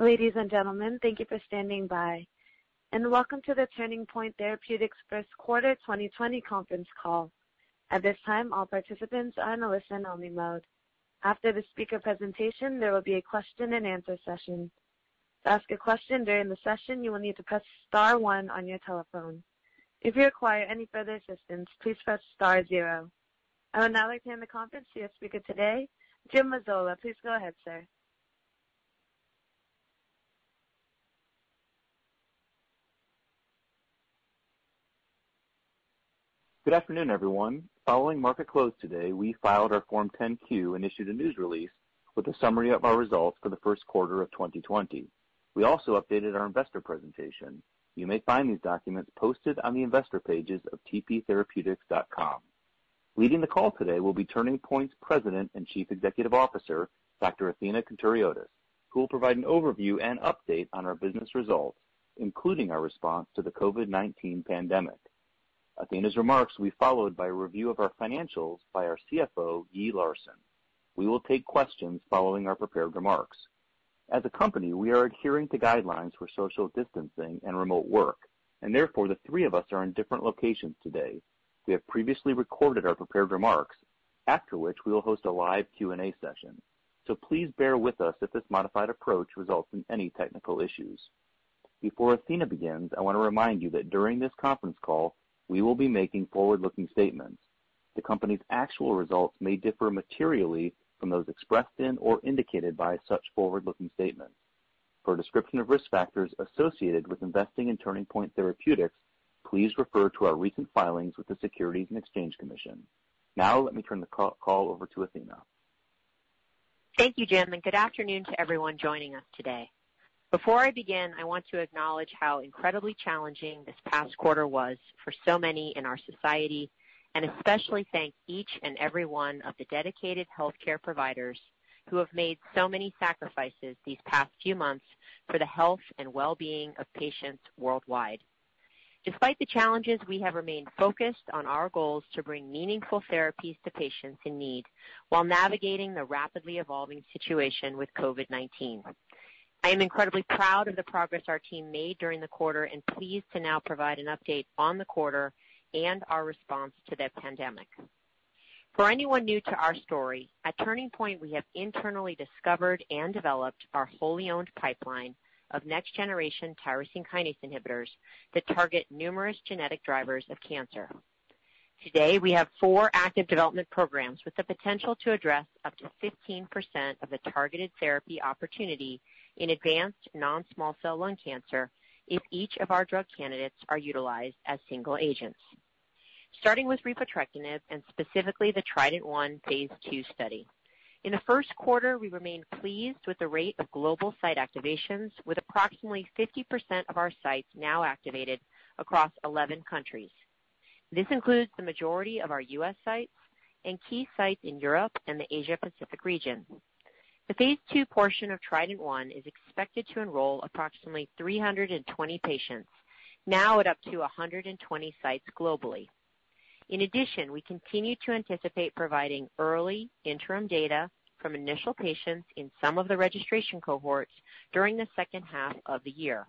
Ladies and gentlemen, thank you for standing by, and welcome to the Turning Point Therapeutics First Quarter 2020 conference call. At this time, all participants are in a listen-only mode. After the speaker presentation, there will be a question-and-answer session. To ask a question during the session, you will need to press star 1 on your telephone. If you require any further assistance, please press star 0. I would now like to hand the conference to your speaker today, Jim Mazzola. Please go ahead, sir. Good afternoon, everyone. Following market close today, we filed our Form 10-Q and issued a news release with a summary of our results for the first quarter of 2020. We also updated our investor presentation. You may find these documents posted on the investor pages of tptherapeutics.com. Leading the call today will be Turning Point's President and Chief Executive Officer, Dr. Athena Countouriotis, who will provide an overview and update on our business results, including our response to the COVID-19 pandemic. Athena's remarks will be followed by a review of our financials by our CFO, Yi Larson. We will take questions following our prepared remarks. As a company, we are adhering to guidelines for social distancing and remote work, and therefore the three of us are in different locations today. We have previously recorded our prepared remarks, after which we will host a live Q&A session. So please bear with us if this modified approach results in any technical issues. Before Athena begins, I want to remind you that during this conference call, we will be making forward-looking statements. The company's actual results may differ materially from those expressed in or indicated by such forward-looking statements. For a description of risk factors associated with investing in Turning Point Therapeutics, please refer to our recent filings with the Securities and Exchange Commission. Now let me turn the call over to Athena. Thank you, Jim, and good afternoon to everyone joining us today. Before I begin, I want to acknowledge how incredibly challenging this past quarter was for so many in our society, and especially thank each and every one of the dedicated healthcare providers who have made so many sacrifices these past few months for the health and well-being of patients worldwide. Despite the challenges, we have remained focused on our goals to bring meaningful therapies to patients in need while navigating the rapidly evolving situation with COVID-19. I am incredibly proud of the progress our team made during the quarter and pleased to now provide an update on the quarter and our response to the pandemic. For anyone new to our story, at Turning Point, we have internally discovered and developed our wholly owned pipeline of next-generation tyrosine kinase inhibitors that target numerous genetic drivers of cancer. Today, we have 4 active development programs with the potential to address up to 15% of the targeted therapy opportunity in advanced non-small cell lung cancer if each of our drug candidates are utilized as single agents. Starting with repotrectinib and specifically the Trident-1 phase 2 study. In the first quarter, we remained pleased with the rate of global site activations, with approximately 50% of our sites now activated across 11 countries. This includes the majority of our U.S. sites and key sites in Europe and the Asia-Pacific region. The phase 2 portion of Trident-1 is expected to enroll approximately 320 patients, now at up to 120 sites globally. In addition, we continue to anticipate providing early interim data from initial patients in some of the registration cohorts during the second half of the year.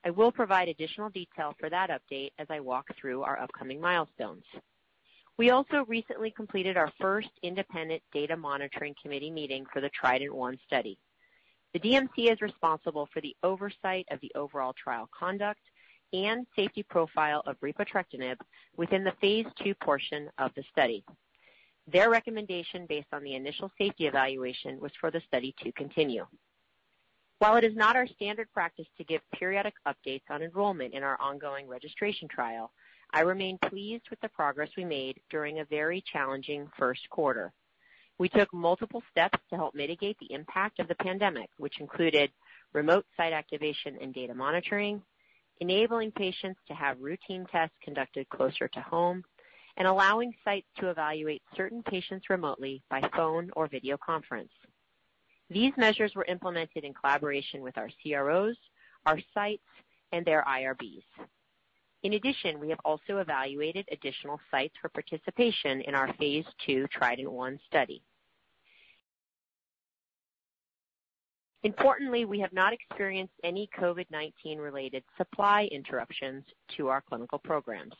I will provide additional detail for that update as I walk through our upcoming milestones. We also recently completed our first independent data monitoring committee meeting for the Trident-1 study. The DMC is responsible for the oversight of the overall trial conduct and safety profile of repotrectinib within the phase 2 portion of the study. Their recommendation based on the initial safety evaluation was for the study to continue. While it is not our standard practice to give periodic updates on enrollment in our ongoing registration trial, I remain pleased with the progress we made during a very challenging first quarter. We took multiple steps to help mitigate the impact of the pandemic, which included remote site activation and data monitoring, enabling patients to have routine tests conducted closer to home, and allowing sites to evaluate certain patients remotely by phone or video conference. These measures were implemented in collaboration with our CROs, our sites, and their IRBs. In addition, we have also evaluated additional sites for participation in our phase 2 Trident-1 study. Importantly, we have not experienced any COVID-19 related supply interruptions to our clinical programs.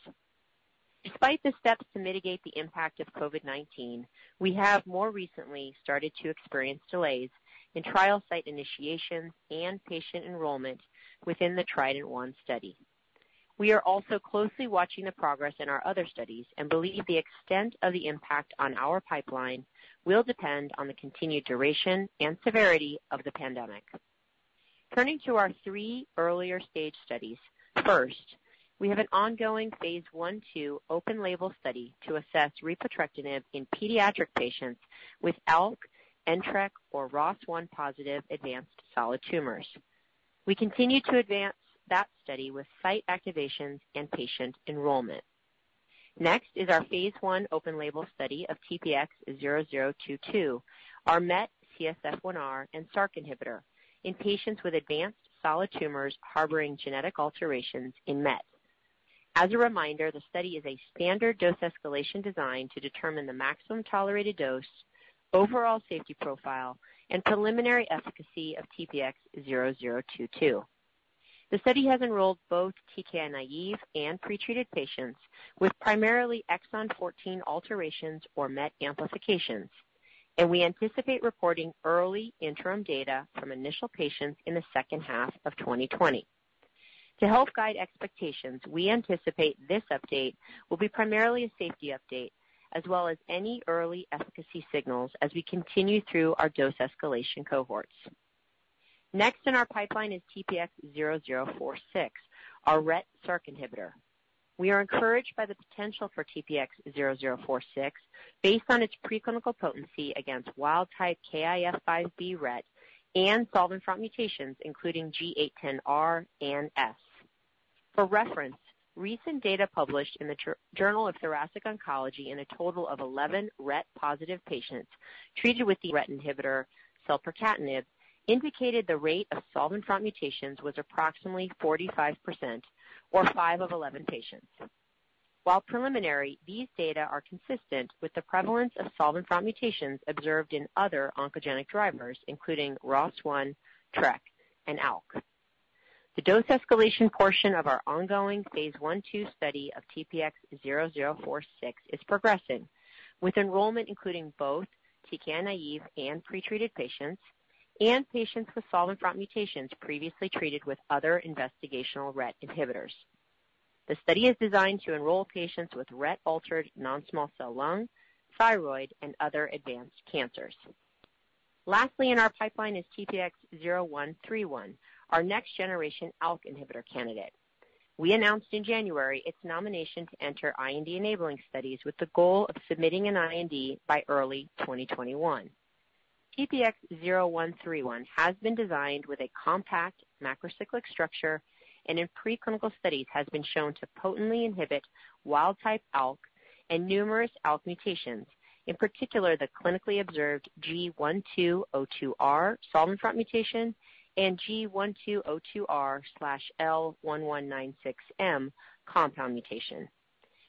Despite the steps to mitigate the impact of COVID-19, we have more recently started to experience delays in trial site initiations and patient enrollment within the Trident-1 study. We are also closely watching the progress in our other studies and believe the extent of the impact on our pipeline will depend on the continued duration and severity of the pandemic. Turning to our 3 earlier stage studies, first, we have an ongoing phase 1/2 open-label study to assess repotrectinib in pediatric patients with ALK, NTRK, or ROS1 positive advanced solid tumors. We continue to advance that study with site activations and patient enrollment. Next is our phase 1 open-label study of TPX-0022, our MET, CSF1R, and SRC inhibitor in patients with advanced solid tumors harboring genetic alterations in MET. As a reminder, the study is a standard dose escalation design to determine the maximum tolerated dose, overall safety profile, and preliminary efficacy of TPX-0022. The study has enrolled both TKI-naive and pretreated patients with primarily exon 14 alterations or MET amplifications, and we anticipate reporting early interim data from initial patients in the second half of 2020. To help guide expectations, we anticipate this update will be primarily a safety update, as well as any early efficacy signals as we continue through our dose escalation cohorts. Next in our pipeline is TPX-0046, our RET SRC inhibitor. We are encouraged by the potential for TPX-0046 based on its preclinical potency against wild-type KIF5B RET and solvent front mutations, including G810R and S. For reference, recent data published in the Journal of Thoracic Oncology in a total of 11 RET-positive patients treated with the RET inhibitor selpercatinib indicated the rate of solvent front mutations was approximately 45%, or 5 of 11 patients. While preliminary, these data are consistent with the prevalence of solvent front mutations observed in other oncogenic drivers, including ROS1, TRK, and ALK. The dose escalation portion of our ongoing phase 1/2 study of TPX-0046 is progressing, with enrollment including both TKI-naive and pretreated patients, and patients with solvent front mutations previously treated with other investigational RET inhibitors. The study is designed to enroll patients with RET-altered non-small cell lung, thyroid, and other advanced cancers. Lastly in our pipeline is TPX-0131, our next-generation ALK inhibitor candidate. We announced in January its nomination to enter IND-enabling studies with the goal of submitting an IND by early 2021. TPX-0131 has been designed with a compact macrocyclic structure and in preclinical studies has been shown to potently inhibit wild-type ALK and numerous ALK mutations, in particular the clinically observed G1202R solvent front mutation and G1202R/L1196M compound mutation.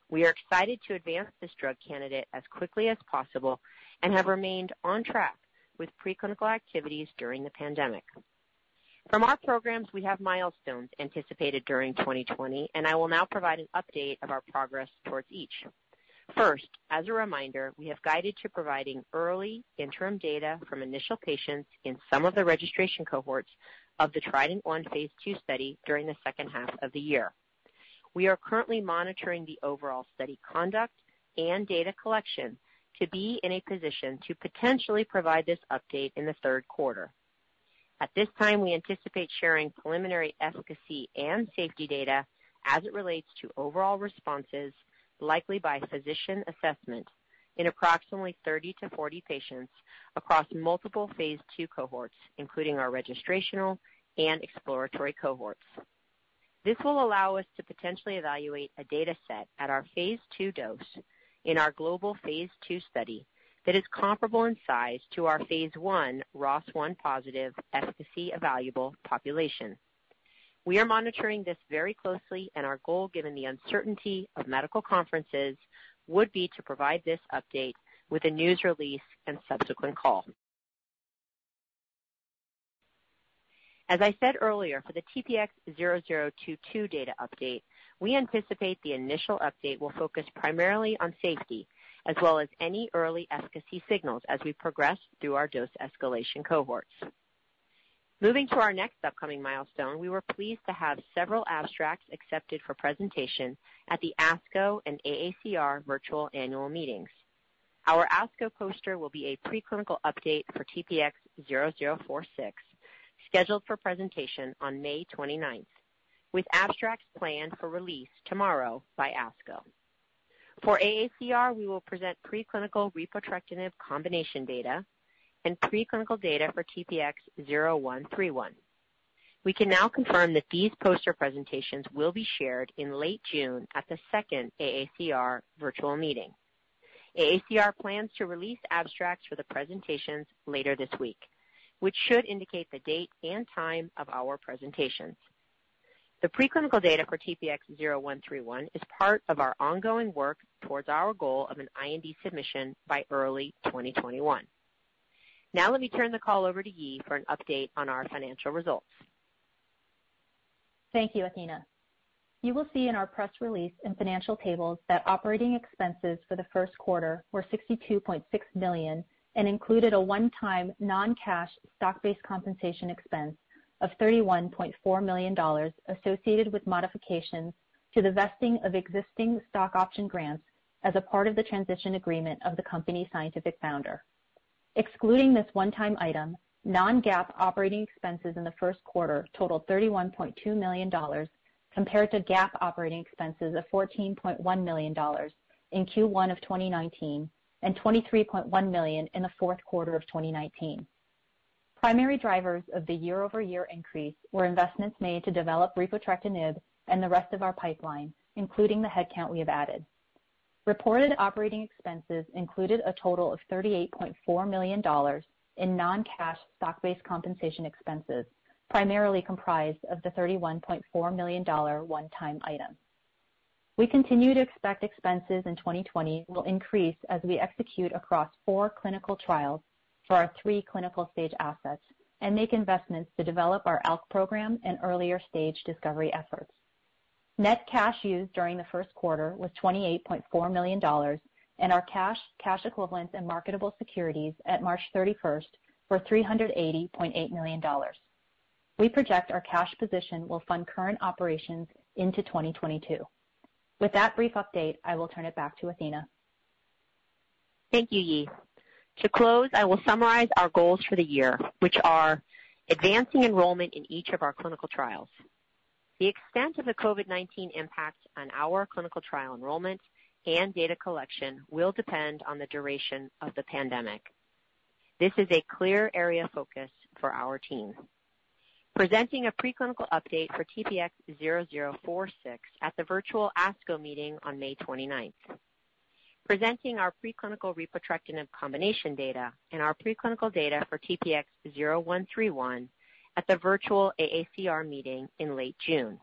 We are excited to advance this drug candidate as quickly as possible and have remained on track with preclinical activities during the pandemic. From our programs, we have milestones anticipated during 2020, and I will now provide an update of our progress towards each. First, as a reminder, we have guided to providing early interim data from initial patients in some of the registration cohorts of the Trident-1 phase 2 study during the second half of the year. We are currently monitoring the overall study conduct and data collection to be in a position to potentially provide this update in the third quarter. At this time, we anticipate sharing preliminary efficacy and safety data as it relates to overall responses, likely by physician assessment, in approximately 30 to 40 patients across multiple phase 2 cohorts, including our registrational and exploratory cohorts. This will allow us to potentially evaluate a data set at our phase 2 dose in our global phase 2 study that is comparable in size to our phase 1 ROS1 positive efficacy evaluable population. We are monitoring this very closely, and our goal, given the uncertainty of medical conferences, would be to provide this update with a news release and subsequent call. As I said earlier, for the TPX-0022 data update, we anticipate the initial update will focus primarily on safety, as well as any early efficacy signals as we progress through our dose escalation cohorts. Moving to our next upcoming milestone, we were pleased to have several abstracts accepted for presentation at the ASCO and AACR virtual annual meetings. Our ASCO poster will be a preclinical update for TPX-0046, scheduled for presentation on May 29th, with abstracts planned for release tomorrow by ASCO. For AACR, we will present preclinical repotrectinib combination data and preclinical data for TPX-0131. We can now confirm that these poster presentations will be shared in late June at the second AACR virtual meeting. AACR plans to release abstracts for the presentations later this week, which should indicate the date and time of our presentations. The preclinical data for TPX-0131 is part of our ongoing work towards our goal of an IND submission by early 2021. Now let me turn the call over to Yi for an update on our financial results. Thank you, Athena. You will see in our press release and financial tables that operating expenses for the first quarter were $62.6 million and included a one-time non-cash stock-based compensation expense of $31.4 million associated with modifications to the vesting of existing stock option grants as a part of the transition agreement of the company's scientific founder. Excluding this one-time item, non-GAAP operating expenses in the first quarter totaled $31.2 million compared to GAAP operating expenses of $14.1 million in Q1 of 2019 and $23.1 million in the fourth quarter of 2019. Primary drivers of the year-over-year increase were investments made to develop repotrectinib and the rest of our pipeline, including the headcount we have added. Reported operating expenses included a total of $38.4 million in non-cash stock-based compensation expenses, primarily comprised of the $31.4 million one-time item. We continue to expect expenses in 2020 will increase as we execute across 4 clinical trials for our 3 clinical stage assets and make investments to develop our ALK program and earlier stage discovery efforts. Net cash used during the first quarter was $28.4 million, and our cash equivalents, and marketable securities at March 31st were $380.8 million. We project our cash position will fund current operations into 2022. With that brief update, I will turn it back to Athena. Thank you, Yi. To close, I will summarize our goals for the year, which are advancing enrollment in each of our clinical trials. The extent of the COVID-19 impact on our clinical trial enrollment and data collection will depend on the duration of the pandemic. This is a clear area of focus for our team. Presenting a preclinical update for TPX-0046 at the virtual ASCO meeting on May 29th. Presenting our preclinical repotrectinib combination data and our preclinical data for TPX-0131 at the virtual AACR meeting in late June.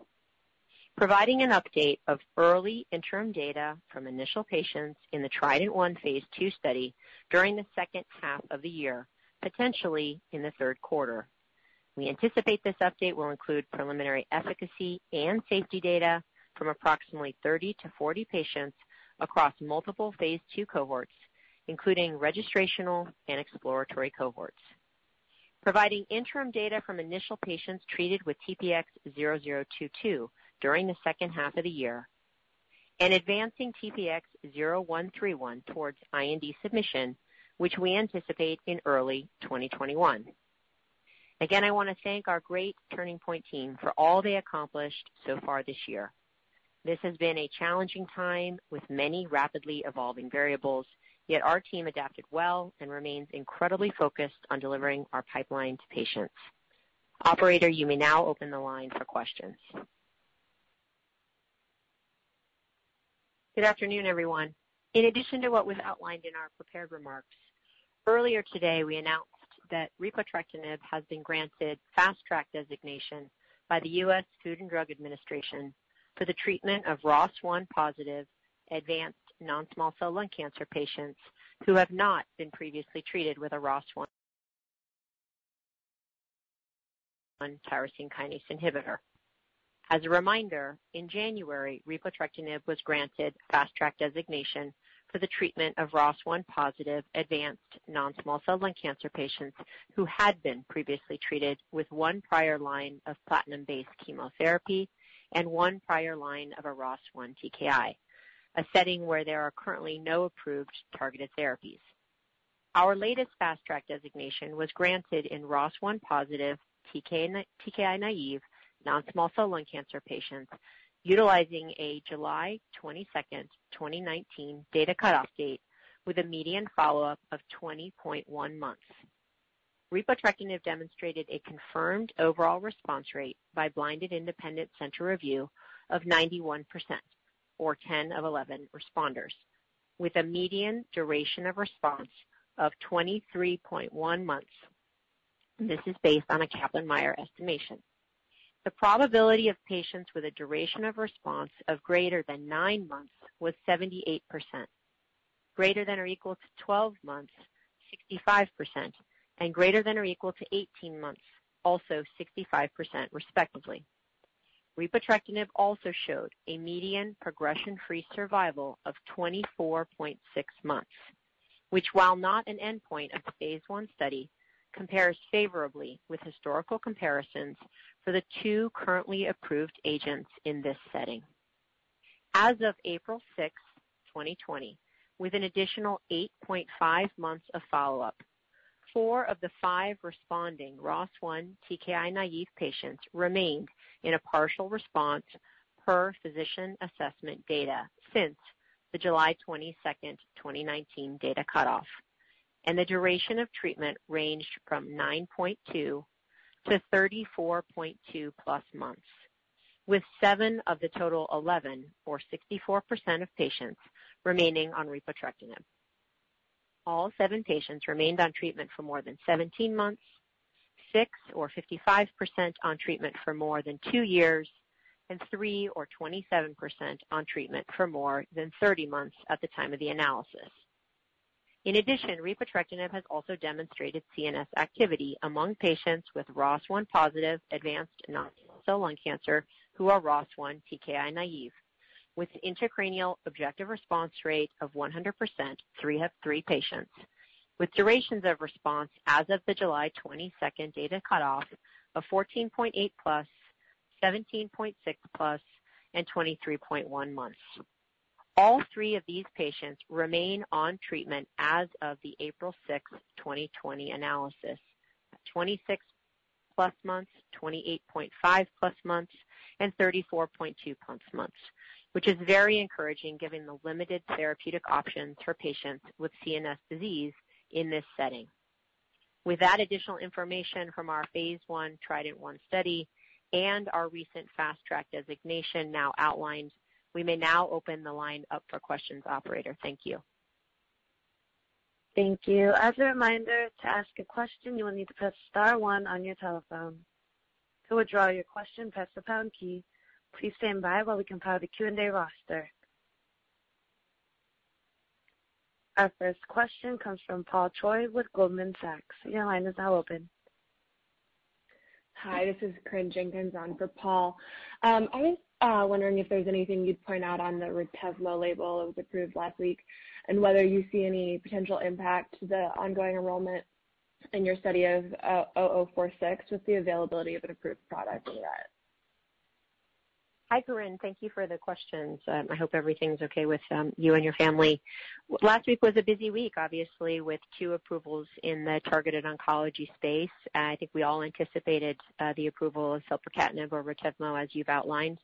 Providing an update of early interim data from initial patients in the Trident-1 phase 2 study during the second half of the year, potentially in the third quarter. We anticipate this update will include preliminary efficacy and safety data from approximately 30 to 40 patients across multiple phase 2 cohorts, including registrational and exploratory cohorts. Providing interim data from initial patients treated with TPX-0022 during the second half of the year, and advancing TPX-0131 towards IND submission, which we anticipate in early 2021. Again, I want to thank our great Turning Point team for all they accomplished so far this year. This has been a challenging time with many rapidly evolving variables, yet our team adapted well and remains incredibly focused on delivering our pipeline to patients. Operator, you may now open the line for questions. Good afternoon, everyone. In addition to what was outlined in our prepared remarks, earlier today we announced that repotrectinib has been granted Fast Track designation by the U.S. Food and Drug Administration for the treatment of ROS1 positive advanced non-small cell lung cancer patients who have not been previously treated with a ROS1 tyrosine kinase inhibitor. As a reminder, in January, repotrectinib was granted Fast Track designation for the treatment of ROS1-positive advanced non-small cell lung cancer patients who had been previously treated with one prior line of platinum-based chemotherapy and one prior line of a ROS1 TKI, a setting where there are currently no approved targeted therapies. Our latest Fast Track designation was granted in ROS1-positive TKI-naive non-small cell lung cancer patients utilizing a July 22, 2019 data cutoff date with a median follow-up of 20.1 months. Repotrectinib demonstrated a confirmed overall response rate by blinded independent central review of 91%, or 10 of 11 responders, with a median duration of response of 23.1 months. This is based on a Kaplan-Meier estimation. The probability of patients with a duration of response of greater than 9 months was 78%, greater than or equal to 12 months, 65%, and greater than or equal to 18 months, also 65% respectively. Repotrectinib also showed a median progression-free survival of 24.6 months, which, while not an endpoint of the phase 1 study, compares favorably with historical comparisons for the two currently approved agents in this setting. As of April 6, 2020, with an additional 8.5 months of follow-up, 4 of the 5 responding ROS1 TKI-naive patients remained in a partial response per physician assessment data since the July 22, 2019 data cutoff, and the duration of treatment ranged from 9.2 to 34.2 plus months, with 7 of the total 11, or 64% of patients, remaining on repotrectinib. All 7 patients remained on treatment for more than 17 months, 6, or 55%, on treatment for more than 2 years, and 3, or 27%, on treatment for more than 30 months at the time of the analysis. In addition, repotrectinib has also demonstrated CNS activity among patients with ROS1-positive advanced non-small cell lung cancer who are ROS1 TKI naive, with an intracranial objective response rate of 100%, 3 of 3 patients, with durations of response as of the July 22nd data cutoff of 14.8 plus, 17.6 plus, and 23.1 months. All 3 of these patients remain on treatment as of the April 6, 2020 analysis, 26 plus months, 28.5 plus months, and 34.2 plus months, which is very encouraging given the limited therapeutic options for patients with CNS disease in this setting. With that additional information from our phase 1 Trident-1 study and our recent Fast Track designation now outlined, we may now open the line up for questions, operator. Thank you. Thank you. As a reminder, to ask a question, you will need to press star 1 on your telephone. To withdraw your question, press the pound key. Please stand by while we compile the Q&A roster. Our first question comes from Paul Choi with Goldman Sachs. Your line is now open. Hi, this is Corinne Jenkins on for Paul. I was wondering if there's anything you'd point out on the Retevmo label that was approved last week, and whether you see any potential impact to the ongoing enrollment in your study of 0046 with the availability of an approved product in that. Hi, Corinne. Thank you for the questions. I hope everything's okay with you and your family. Last week was a busy week, obviously, with 2 approvals in the targeted oncology space. I think we all anticipated the approval of selpercatinib or Retevmo, as you've outlined.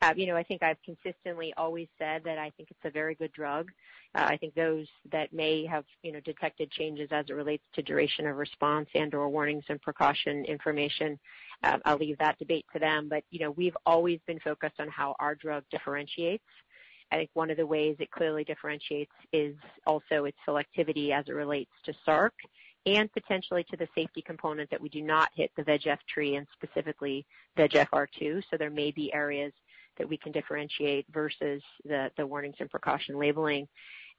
I think I've consistently always said that I think it's a very good drug. I think those that may have, detected changes as it relates to duration of response and or warnings and precaution information, I'll leave that debate to them. But, we've always been focused on how our drug differentiates. I think one of the ways it clearly differentiates is also its selectivity as it relates to SRC and potentially to the safety component that we do not hit the VEGF tree and specifically VEGFR2. So there may be areas that we can differentiate versus the warnings and precaution labeling.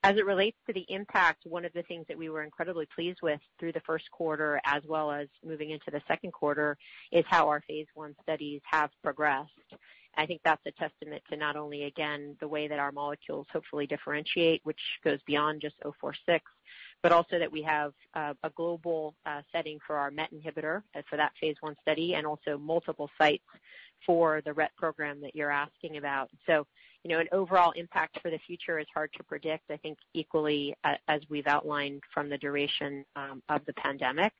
As it relates to the impact, one of the things that we were incredibly pleased with through the first quarter as well as moving into the second quarter is how our phase 1 studies have progressed. I think that's a testament to not only, again, the way that our molecules hopefully differentiate, which goes beyond just 046, but also that we have a global setting for our MET inhibitor for that phase 1 study and also multiple sites for the RET program that you're asking about. So, an overall impact for the future is hard to predict, I think equally as we've outlined from the duration of the pandemic.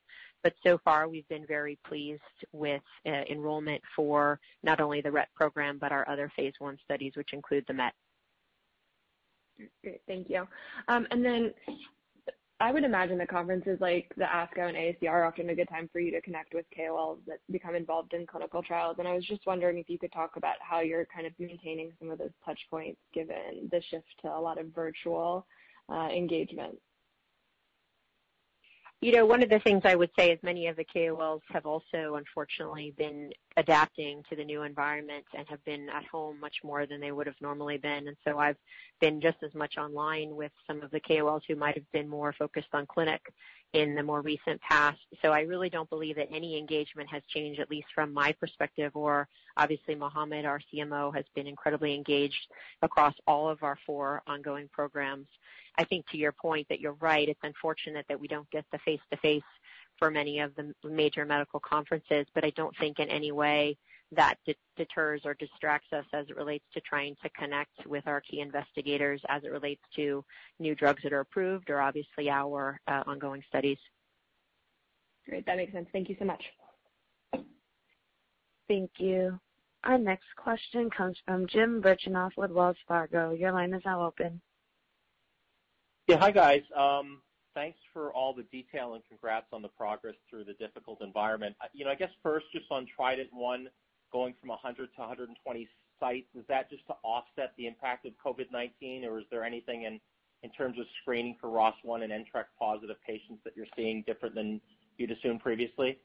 But so far, we've been very pleased with enrollment for not only the RET program, but our other phase 1 studies, which include the MET. Great, thank you. And then I would imagine that conferences like the ASCO and AACR are often a good time for you to connect with KOLs that become involved in clinical trials. And I was just wondering if you could talk about how you're kind of maintaining some of those touch points given the shift to a lot of virtual engagement. One of the things I would say is many of the KOLs have also, unfortunately, been adapting to the new environment and have been at home much more than they would have normally been. And so I've been just as much online with some of the KOLs who might have been more focused on clinic in the more recent past. So I really don't believe that any engagement has changed, at least from my perspective, or obviously Mohammed, our CMO, has been incredibly engaged across all of our 4 ongoing programs. I think to your point that you're right, it's unfortunate that we don't get the face-to-face for many of the major medical conferences, but I don't think in any way that deters or distracts us as it relates to trying to connect with our key investigators as it relates to new drugs that are approved or obviously our ongoing studies. Great, that makes sense. Thank you so much. Thank you. Our next question comes from Jim Birchenough with Wells Fargo. Your line is now open. Yeah, hi guys. Thanks for all the detail and congrats on the progress through the difficult environment. I guess first, just on Trident-1, going from 100 to 120 sites, is that just to offset the impact of COVID-19, or is there anything in terms of screening for ROS1 and NTRK positive patients that you're seeing different than you'd assumed previously?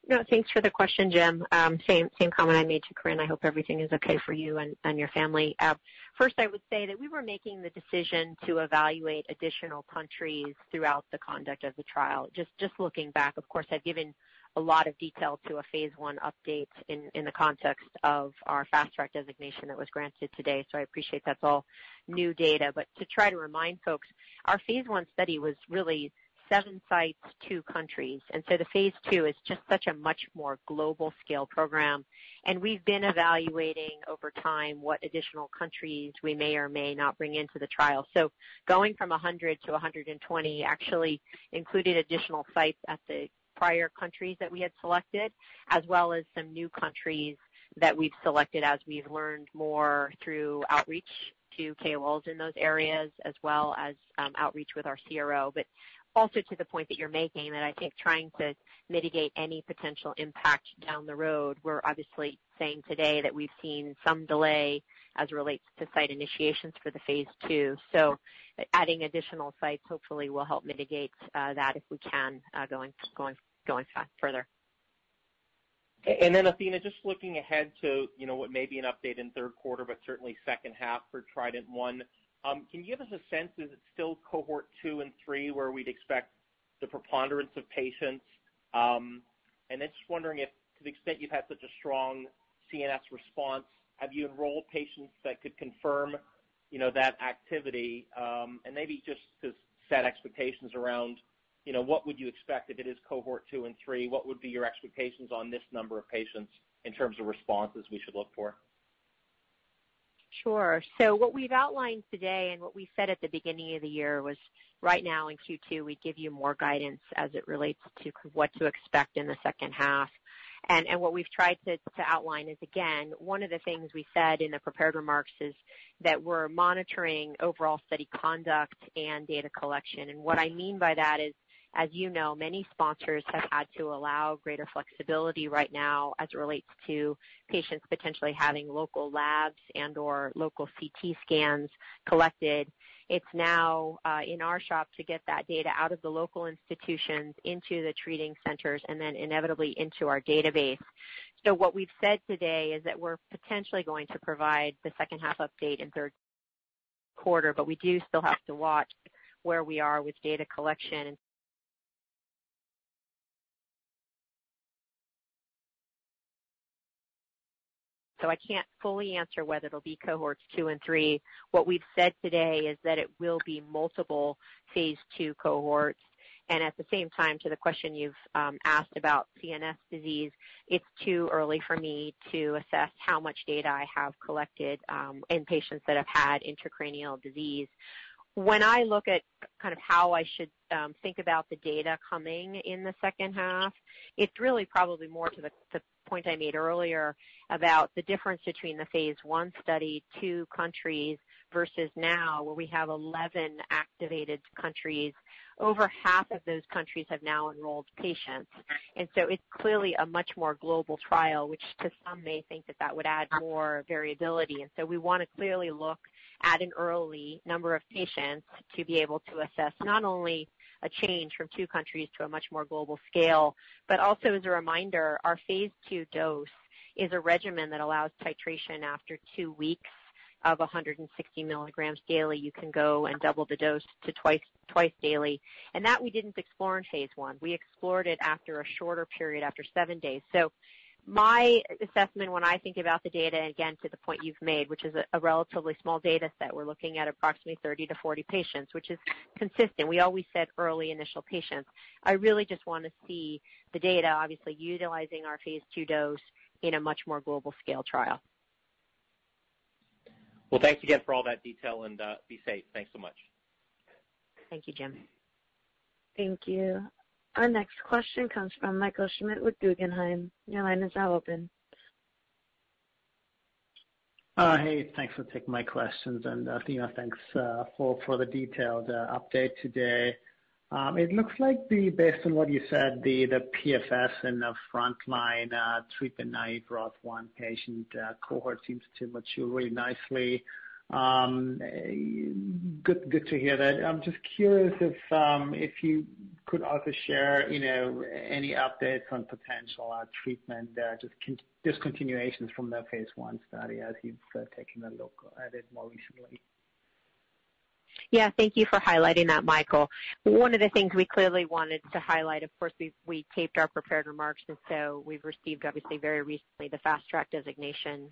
No, thanks for the question, Jim. Same comment I made to Corinne. I hope everything is okay for you and your family. First, I would say that we were making the decision to evaluate additional countries throughout the conduct of the trial. Just looking back, of course, I've given a lot of detail to a phase 1 update in the context of our fast track designation that was granted today, so I appreciate that's all new data. But to try to remind folks, our phase 1 study was really 7 sites, 2 countries. And so the phase 2 is just such a much more global scale program. And we've been evaluating over time what additional countries we may or may not bring into the trial. So going from 100 to 120 actually included additional sites at the prior countries that we had selected, as well as some new countries that we've selected as we've learned more through outreach to KOLs in those areas, as well as outreach with our CRO. But also to the point that you're making, that I think trying to mitigate any potential impact down the road, we're obviously saying today that we've seen some delay as it relates to site initiations for the phase 2. So adding additional sites hopefully will help mitigate that if we can going further. And then Athena, just looking ahead to what may be an update in third quarter, but certainly second half for Trident-1. Can you give us a sense, is it still cohort 2 and 3 where we'd expect the preponderance of patients? And then just wondering if, to the extent you've had such a strong CNS response, have you enrolled patients that could confirm, that activity? And maybe just to set expectations around, what would you expect if it is cohort 2 and 3? What would be your expectations on this number of patients in terms of responses we should look for? Sure. So what we've outlined today and what we said at the beginning of the year was right now in Q2, we'd give you more guidance as it relates to what to expect in the second half. And what we've tried to outline is, again, one of the things we said in the prepared remarks is that we're monitoring overall study conduct and data collection. And what I mean by that is, as you know, many sponsors have had to allow greater flexibility right now as it relates to patients potentially having local labs and or local CT scans collected. It's now in our shop to get that data out of the local institutions into the treating centers and then inevitably into our database. So what we've said today is that we're potentially going to provide the second half update in third quarter, but we do still have to watch where we are with data collection. So I can't fully answer whether it'll be cohorts 2 and 3. What we've said today is that it will be multiple phase 2 cohorts. And at the same time, to the question you've asked about CNS disease, it's too early for me to assess how much data I have collected in patients that have had intracranial disease. When I look at kind of how I should think about the data coming in the second half, it's really probably more to the point I made earlier about the difference between the phase 1 study, 2 countries, versus now where we have 11 activated countries. Over half of those countries have now enrolled patients. And so it's clearly a much more global trial, which to some may think that that would add more variability. And so we want to clearly look at an early number of patients to be able to assess not only a change from 2 countries to a much more global scale, but also as a reminder, our phase 2 dose is a regimen that allows titration after 2 weeks of 160 milligrams daily. You can go and double the dose to twice daily. And that we didn't explore in phase 1. We explored it after a shorter period, after 7 days. So my assessment when I think about the data, again, to the point you've made, which is a relatively small data set, we're looking at approximately 30 to 40 patients, which is consistent. We always said early initial patients. I really just want to see the data, obviously utilizing our phase 2 dose in a much more global scale trial. Well, thanks again for all that detail, and be safe. Thanks so much. Thank you, Jim. Thank you. Our next question comes from Michael Schmidt with Guggenheim. Your line is now open. Hey, thanks for taking my questions, and Athena, thanks for the detailed update today. It looks like based on what you said, the PFS in the frontline treatment-naive ROS1 patient cohort seems to mature really nicely. Good to hear that. I'm just curious if you could also share, any updates on potential treatment discontinuations from the phase 1 study as you've taken a look at it more recently. Yeah, thank you for highlighting that, Michael. One of the things we clearly wanted to highlight, of course, we taped our prepared remarks, and so we've received, obviously, very recently the Fast Track designation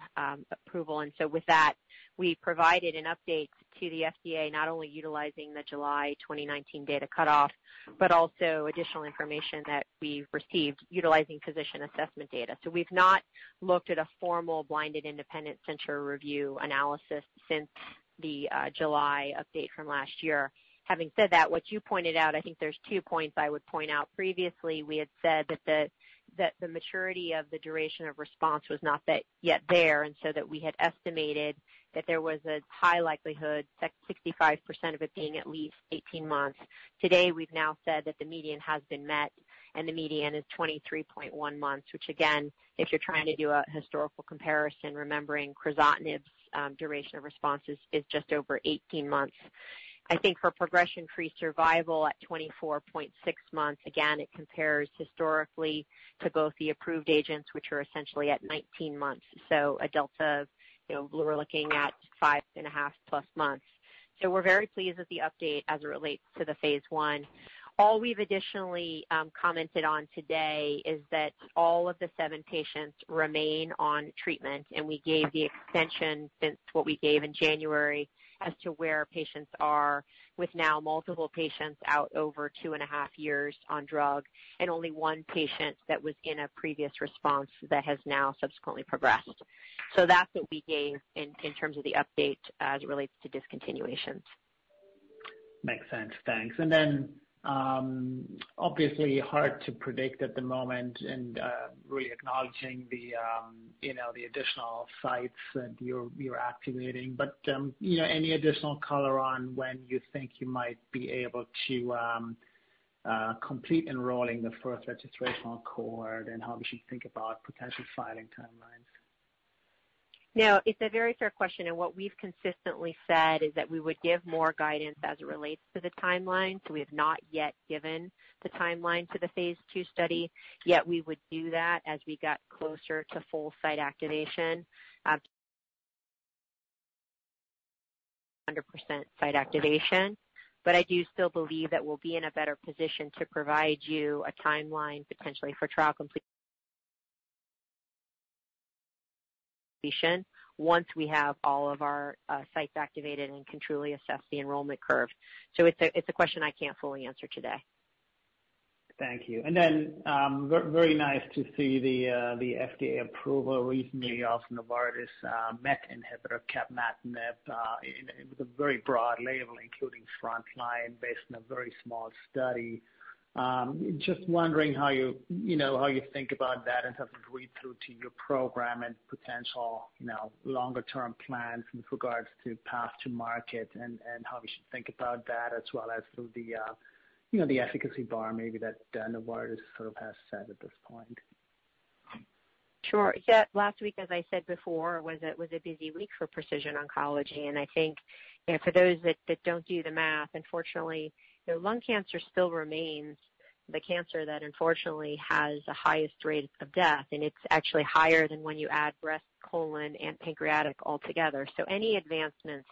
approval. And so with that, we provided an update to the FDA, not only utilizing the July 2019 data cutoff, but also additional information that we've received utilizing physician assessment data. So we've not looked at a formal blinded independent center review analysis since the July update from last year. Having said that, what you pointed out, I think there's 2 points I would point out. Previously, we had said that the maturity of the duration of response was not yet there, and so that we had estimated that there was a high likelihood, 65% of it being at least 18 months. Today, we've now said that the median has been met, and the median is 23.1 months, which again, if you're trying to do a historical comparison, remembering crizotinib's duration of response is just over 18 months. I think for progression-free survival at 24.6 months, again, it compares historically to both the approved agents, which are essentially at 19 months. So a delta of, we're looking at 5.5 plus months. So we're very pleased with the update as it relates to the phase 1. All we've additionally commented on today is that all of the 7 patients remain on treatment, and we gave the extension since what we gave in January as to where patients are, with now multiple patients out over 2.5 years on drug, and only 1 patient that was in a previous response that has now subsequently progressed. So that's what we gave in terms of the update as it relates to discontinuations. Makes sense. Thanks. And then obviously hard to predict at the moment, and really acknowledging the additional sites that you're activating. But any additional color on when you think you might be able to complete enrolling the first registrational cohort, and how we should think about potential filing timelines? No, it's a very fair question, and what we've consistently said is that we would give more guidance as it relates to the timeline. So we have not yet given the timeline to the phase 2 study, yet we would do that as we got closer to full site activation. 100% site activation. But I do still believe that we'll be in a better position to provide you a timeline potentially for trial completion once we have all of our sites activated and can truly assess the enrollment curve. So it's a question I can't fully answer today. Thank you. And then very nice to see the FDA approval recently of Novartis MET inhibitor capmatinib with a very broad label, including frontline, based on a very small study. Just wondering how you think about that in terms of read through to your program and potential longer term plans with regards to path to market and how we should think about that, as well as through the the efficacy bar maybe that Novartis sort of has set at this point. Sure. Yeah, last week, as I said before, was a busy week for precision oncology, and I think for those that don't do the math, unfortunately, lung cancer still remains the cancer that unfortunately has the highest rate of death, and it's actually higher than when you add breast, colon, and pancreatic altogether. So any advancements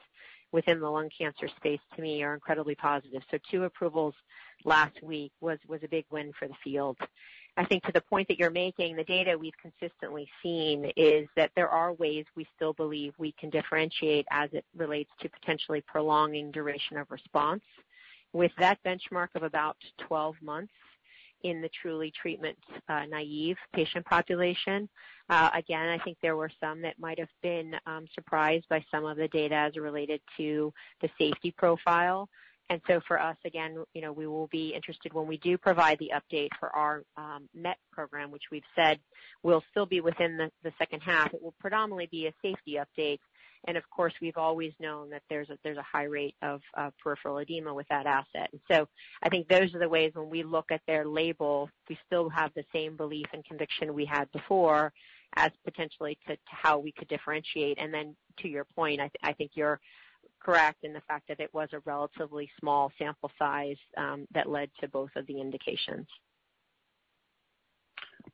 within the lung cancer space to me are incredibly positive. So 2 approvals last week was a big win for the field. I think to the point that you're making, the data we've consistently seen is that there are ways we still believe we can differentiate as it relates to potentially prolonging duration of response. With that benchmark of about 12 months in the truly treatment naive patient population, again, I think there were some that might have been surprised by some of the data as related to the safety profile. And so for us, again, we will be interested when we do provide the update for our MET program, which we've said will still be within the second half. It will predominantly be a safety update. And of course, we've always known that there's a high rate of peripheral edema with that asset. And so I think those are the ways when we look at their label, we still have the same belief and conviction we had before as potentially to how we could differentiate. And then to your point, I think you're correct in the fact that it was a relatively small sample size that led to both of the indications.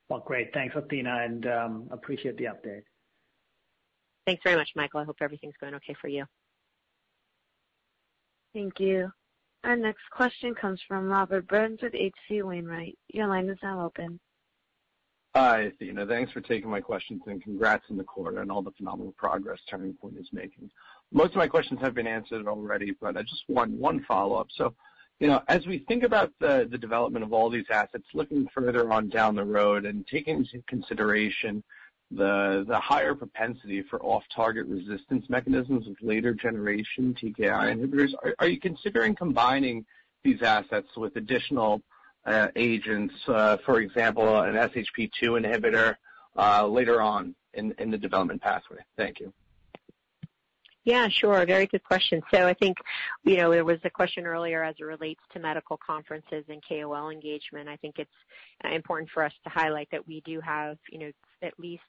Well, great. Thanks, Athena, and appreciate the update. Thanks very much, Michael. I hope everything's going okay for you. Thank you. Our next question comes from Robert Burns with H.C. Wainwright. Your line is now open. Hi, Athena. Thanks for taking my questions, and congrats on the quarter and all the phenomenal progress Turning Point is making. Most of my questions have been answered already, but I just want one follow-up. So, as we think about the development of all these assets, looking further on down the road and taking into consideration the higher propensity for off-target resistance mechanisms with later generation TKI inhibitors, are you considering combining these assets with additional agents, for example, an SHP2 inhibitor later on in the development pathway? Thank you. Yeah, sure. Very good question. So I think, there was a question earlier as it relates to medical conferences and KOL engagement. I think it's important for us to highlight that we do have, at least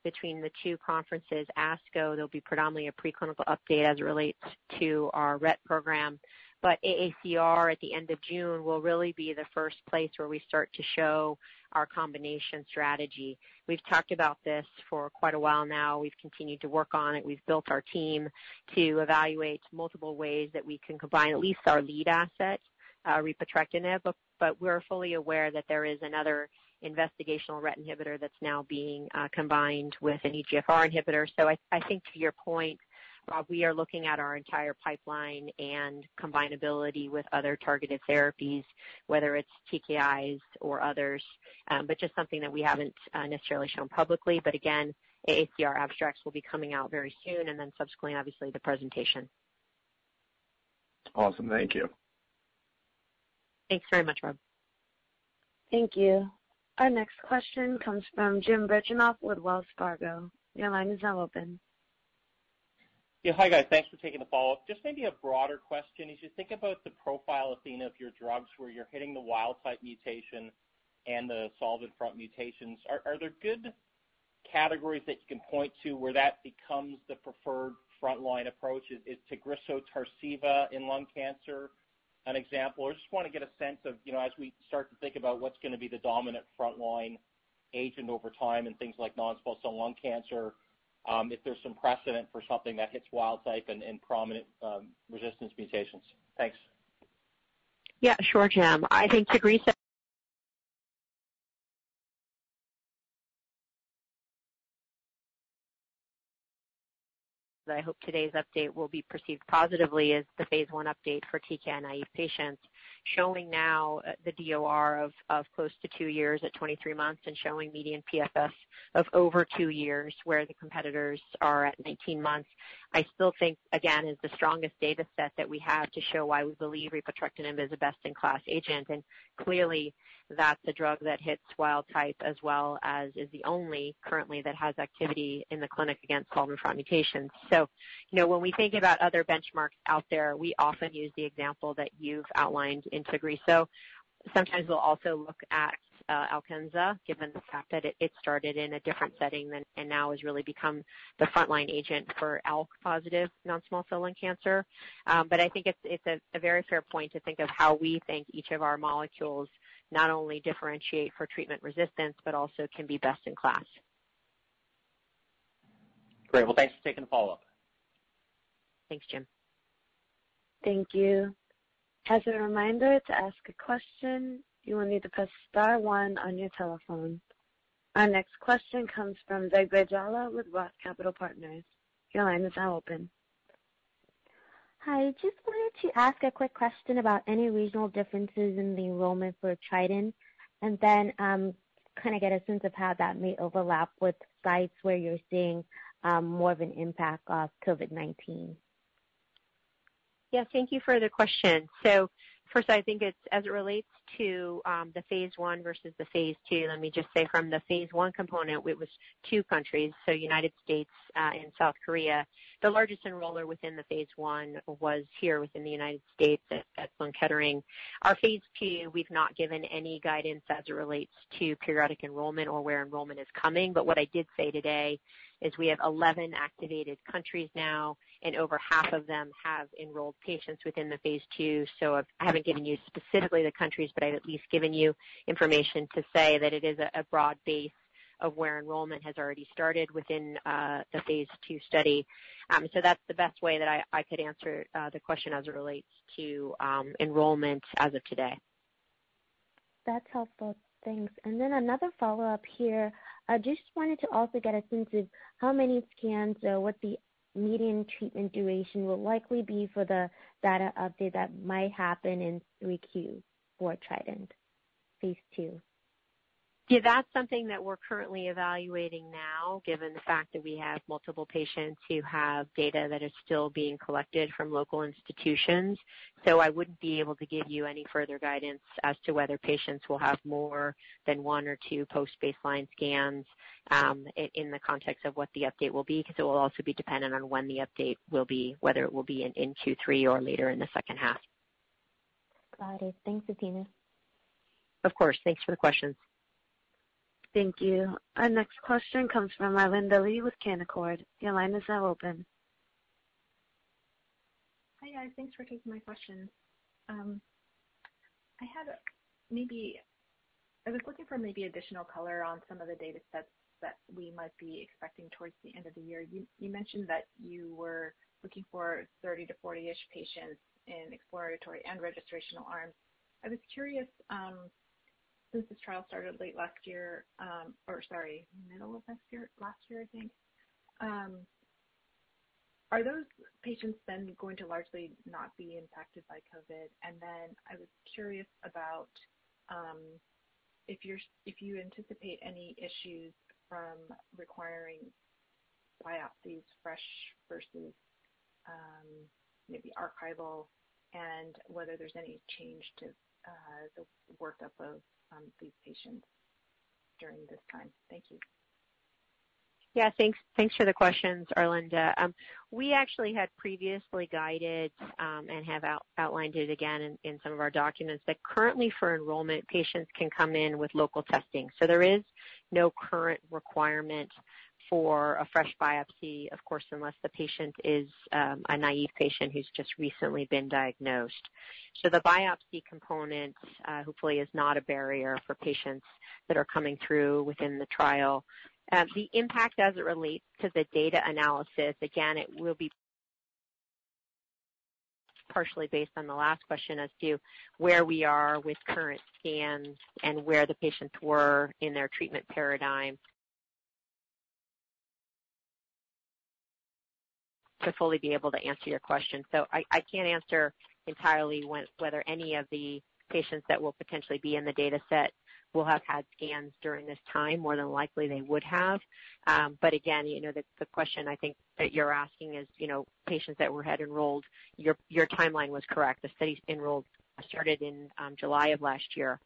between the 2 conferences, ASCO, there'll be predominantly a preclinical update as it relates to our RET program. But AACR at the end of June will really be the first place where we start to show our combination strategy. We've talked about this for quite a while now. We've continued to work on it. We've built our team to evaluate multiple ways that we can combine at least our lead asset, repotrectinib, but we're fully aware that there is another investigational RET inhibitor that's now being combined with an EGFR inhibitor. So I think to your point, Rob, we are looking at our entire pipeline and combinability with other targeted therapies, whether it's TKIs or others, but just something that we haven't necessarily shown publicly. But again, AACR abstracts will be coming out very soon, and then subsequently, obviously, the presentation. Awesome. Thank you. Thanks very much, Rob. Thank you. Our next question comes from Jim Birchenough with Wells Fargo. Your line is now open. Yeah, hi guys. Thanks for taking the follow-up. Just maybe a broader question. As you think about the profile, Athena, of your drugs where you're hitting the wild-type mutation and the solvent front mutations, are there good categories that you can point to where that becomes the preferred frontline approach? Is Tagrisso Tarceva in lung cancer an example? I just want to get a sense of, as we start to think about what's going to be the dominant frontline agent over time and things like non-small cell lung cancer, if there's some precedent for something that hits wild type and prominent resistance mutations. Thanks. Yeah, sure, Jim. I think Tagrisso I hope today's update will be perceived positively as the phase 1 update for TKI-naive patients, showing now the DOR of close to 2 years at 23 months and showing median PFS of over 2 years, where the competitors are at 19 months. I still think, again, is the strongest data set that we have to show why we believe repotrectinib is a best-in-class agent, and clearly that's a drug that hits wild type as well as is the only currently that has activity in the clinic against solvenfront mutations. So, when we think about other benchmarks out there, we often use the example that you've outlined in Tagrisso. Sometimes we'll also look at Alkenza, given the fact that it started in a different setting and now has really become the frontline agent for ALK-positive non-small cell lung cancer. But I think it's a very fair point to think of how we think each of our molecules not only differentiate for treatment resistance, but also can be best in class. Great. Well, thanks for taking the follow-up. Thanks, Jim. Thank you. As a reminder, to ask a question, you will need to press star 1 on your telephone. Our next question comes from Zegbeh Jallah with Roth Capital Partners. Your line is now open. Hi, just wanted to ask a quick question about any regional differences in the enrollment for Trident, and then kind of get a sense of how that may overlap with sites where you're seeing more of an impact of COVID-19. Yeah, thank you for the question. So first, I think it's as it relates to the phase 1 versus the phase 2, let me just say from the phase 1 component, it was 2 countries, so United States and South Korea. The largest enroller within the phase 1 was here within the United States at Sloan Kettering. Our phase 2, we've not given any guidance as it relates to periodic enrollment or where enrollment is coming, but what I did say today is we have 11 activated countries now, and over half of them have enrolled patients within the phase 2. So I haven't given you specifically the countries, but I've at least given you information to say that it is a broad base of where enrollment has already started within the phase 2 study. So that's the best way that I could answer the question as it relates to enrollment as of today. That's helpful. Thanks. And then another follow-up here. I just wanted to also get a sense of how many scans or what the median treatment duration will likely be for the data update that might happen in 3Q for Trident, phase 2. Yeah, that's something that we're currently evaluating now, given the fact that we have multiple patients who have data that is still being collected from local institutions. So I wouldn't be able to give you any further guidance as to whether patients will have more than 1 or 2 post-baseline scans in the context of what the update will be, because it will also be dependent on when the update will be, whether it will be in Q3 or later in the second half. Got it. Thanks, Athena. Of course. Thanks for the questions. Thank you. Our next question comes from Arlinda Lee with Canaccord. Your line is now open. Hi, guys. Thanks for taking my question. I was looking for maybe additional color on some of the data sets that we might be expecting towards the end of the year. You mentioned that you were looking for 30 to 40-ish patients in exploratory and registrational arms. I was curious, since this trial started late last year, middle of last year, I think, are those patients then going to largely not be impacted by COVID? And then I was curious about if you anticipate any issues from requiring biopsies fresh versus maybe archival, and whether there's any change to the workup of these patients during this time. Thank you. Yeah, thanks for the questions, Arlinda. We actually had previously guided and have outlined it again in some of our documents that currently for enrollment, patients can come in with local testing. So there is no current requirement for a fresh biopsy, of course, unless the patient is a naive patient who's just recently been diagnosed. So the biopsy component hopefully is not a barrier for patients that are coming through within the trial. The impact as it relates to the data analysis, again, it will be partially based on the last question as to where we are with current scans and where the patients were in their treatment paradigm to fully be able to answer your question. So I can't answer entirely whether any of the patients that will potentially be in the data set will have had scans during this time. More than likely they would have. But again, the question I think that you're asking is, patients that had enrolled, your timeline was correct. The study started in July of last year,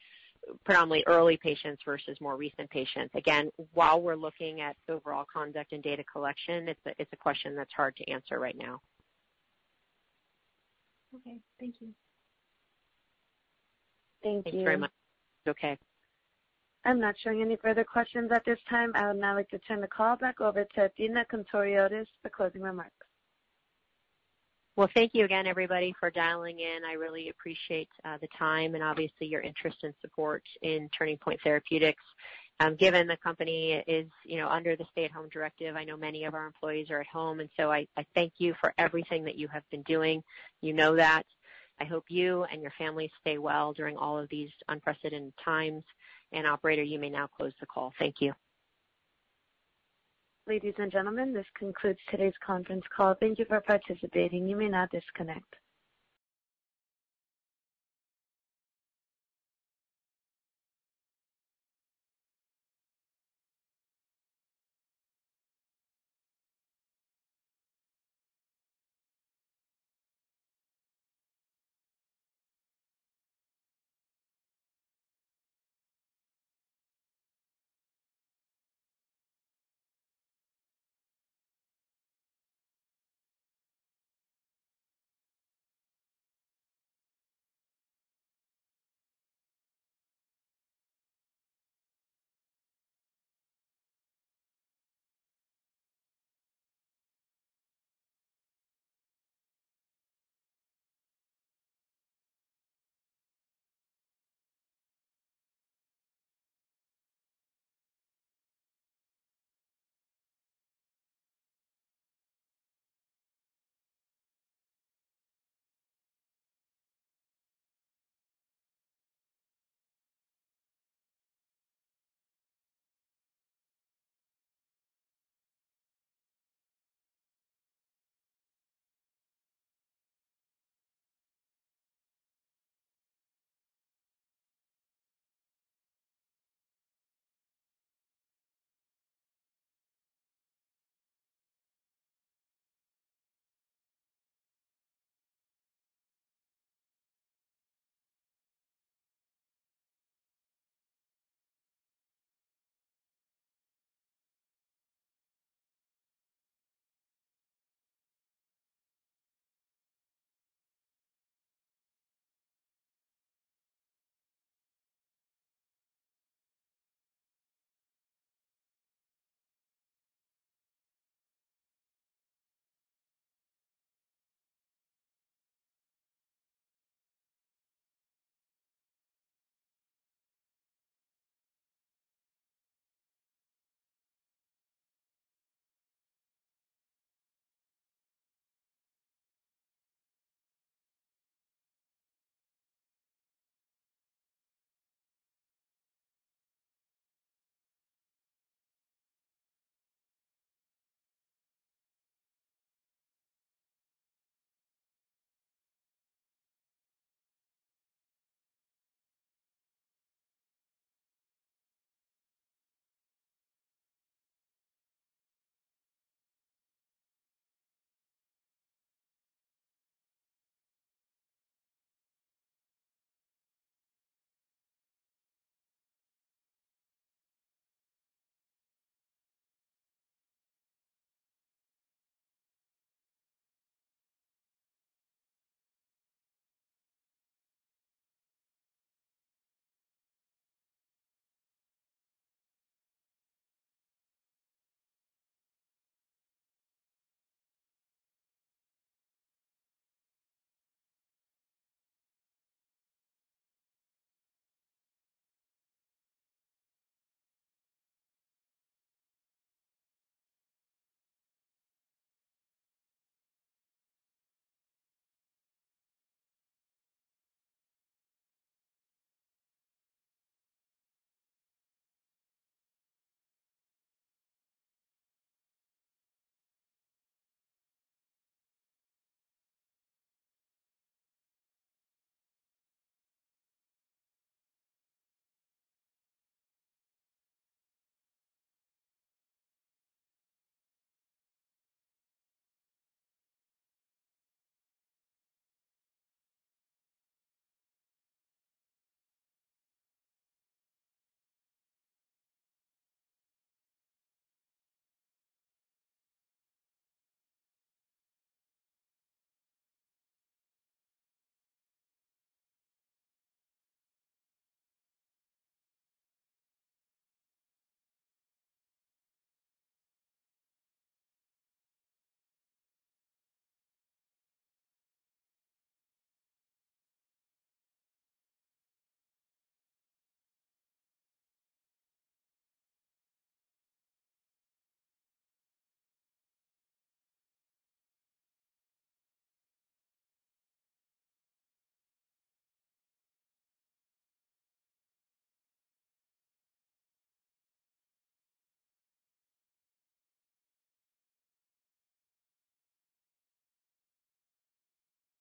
predominantly early patients versus more recent patients. Again, while we're looking at overall conduct and data collection, it's a question that's hard to answer right now. Okay, thank you. Thanks very much. Okay. I'm not showing any further questions at this time. I would now like to turn the call back over to Athena Countouriotis for closing remarks. Well, thank you again, everybody, for dialing in. I really appreciate the time and obviously your interest and support in Turning Point Therapeutics. Given the company is, under the stay-at-home directive, I know many of our employees are at home, and so I thank you for everything that you have been doing. You know that. I hope you and your families stay well during all of these unprecedented times. And operator, you may now close the call. Thank you. Ladies and gentlemen, this concludes today's conference call. Thank you for participating. You may now disconnect.